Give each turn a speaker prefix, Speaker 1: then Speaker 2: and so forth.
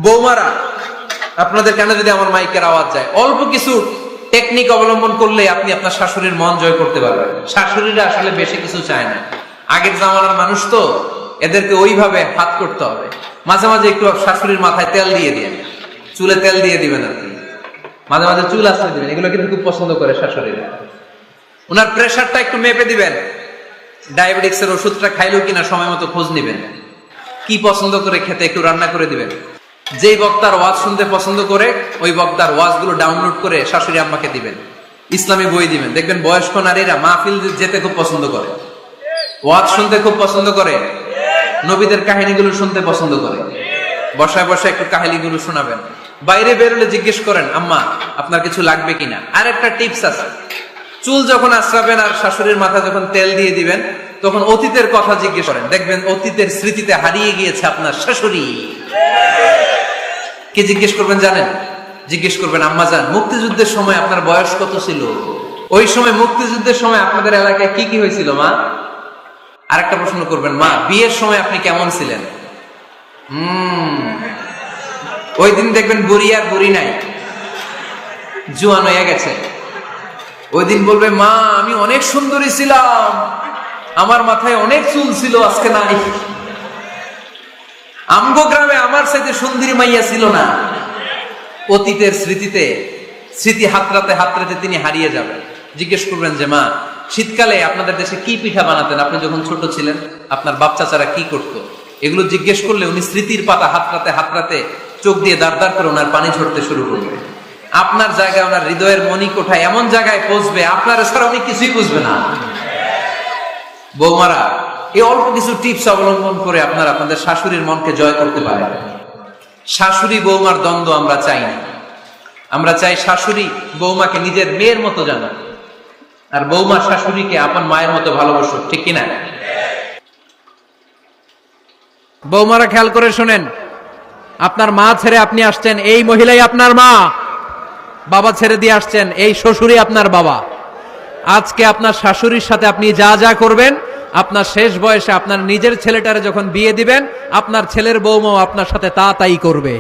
Speaker 1: বৌমারা, আপনাদের কেন যদি আমার মাইকের আওয়াজ যায়, অল্প কিছু টেকনিক অবলম্বন করলে আপনি আপনার শাশুড়ির মন জয় করতে পারবেন। শাশুড়িরা আসলে বেশি কিছু চায় না, আগের জামানার মানুষ তো, এদেরকে ওইভাবে হাত করতে হবে। মাঝে মাঝে একটু শাশুড়ির মাথায় তেল দিয়ে দিন, চুলে তেল দিয়ে দিবেন আপনি, মাঝে মাঝে চুল আসতে দিবেন, এগুলো কিন্তু খুব পছন্দ করে শাশুড়িরা। ওনার প্রেশারটা একটু মেপে দিবেন, ডায়াবেটিক্সের ওষুধটা খাইলো কিনা সময় মতো খোঁজ নিবেন, কি পছন্দ করে খেতে একটু রান্না করে দিবেন। যেই বক্তার ওয়াজ শুনতে পছন্দ করে ওই বক্তার ওয়াজগুলো ডাউনলোড করে শাশুড়ি আম্মাকে দিবেন, ইসলামী বই দিবেন। দেখবেন বয়স্ক নারীরা মাহফিল যেতে খুব পছন্দ করে, ওয়াজ শুনতে খুব পছন্দ করে, নবীদের কাহিনীগুলো শুনতে পছন্দ করে। বসায় বসায় একটু কাহিনীগুলো শোনাবেন। বাইরে বেরোলে জিজ্ঞেস করেন, আম্মা আপনার কিছু লাগবে কিনা। আর একটা টিপস আছে, চুল যখন আশ্রাবেন আর শাশুড়ির মাথা যখন তেল দিয়ে দিবেন, তখন অতীতের কথা জিজ্ঞেস করেন। দেখবেন অতীতের স্মৃতিতে হারিয়ে গিয়েছে আপনার শাশুড়ি। কি জিজ্ঞেস করবেন জানেন? জিজ্ঞেস করবেন, আম্মা জান, মুক্তিযুদ্ধের সময় আপনার বয়স কত ছিল? ওই সময় মুক্তিযুদ্ধের সময় আপনাদের এলাকায় কি কি হয়েছিল মা? আরেকটা প্রশ্ন করবেন, মা বিয়ের সময় আপনি কেমন ছিলেন? ওই দিন দেখবেন বুড়ি আর বুড়ি নাই, জোয়ান হয়ে গেছে। ওই দিন বলবে, মা আমি অনেক সুন্দরী ছিলাম, আমার মাথায় অনেক চুল ছিল, আজকে নাই। আমগো গ্রামে আমার সাথে সুন্দরী মাইয়া ছিল না। অতীতের স্মৃতিতে, স্মৃতি হাতড়াতে হাতড়াতে তিনি হারিয়ে যাবেন। জিজ্ঞেস করবেন যে, মা শীতকালে আপনাদের দেশে কি পিঠা বানাতেন আপনি যখন ছোট ছিলেন? আপনার বাপ চাচারা কি করতো? এগুলো জিজ্ঞেস করলে উনি স্মৃতির পাতা হাতড়াতে হাতড়াতে চোখ দিয়ে দাঁড় দাঁড় করে ওনার পানি ঝরতে শুরু করবে। আপনার জায়গায়, ওনার হৃদয়ের মণিকোঠায় এমন জায়গায় পৌঁছবে, আপনার ছাড়া উনি কিছুই বুঝবে না। বৌমারা, এই অল্প কিছু টিপস অবলম্বন করে আপনারা আপনাদের শাশুড়ির মনকে জয় করতে পারেন। শাশুড়ি বৌমার দ্বন্দ্ব আমরা চাই না। আমরা চাই শাশুড়ি বৌমাকে নিজের মেয়ের মতো জানা, আর বৌমা শাশুড়িকে আপন মায়ের মতো ভালোবাসুক, ঠিক কিনা? বৌমারা খেয়াল করে শোনেন, আপনার মা ছেড়ে আপনি আসছেন, এই মহিলাই আপনার মা। বাবা ছেড়ে দিয়ে আসছেন, এই শ্বশুরই আপনার বাবা। আজকে আপনার শাশুড়ির সাথে আপনি যা যা করবেন, আপনার শেষ বয়সে আপনার নিজের ছেলেটারে যখন বিয়ে দিবেন, আপনার ছেলের বৌমাও আপনার সাথে তা তাই করবে।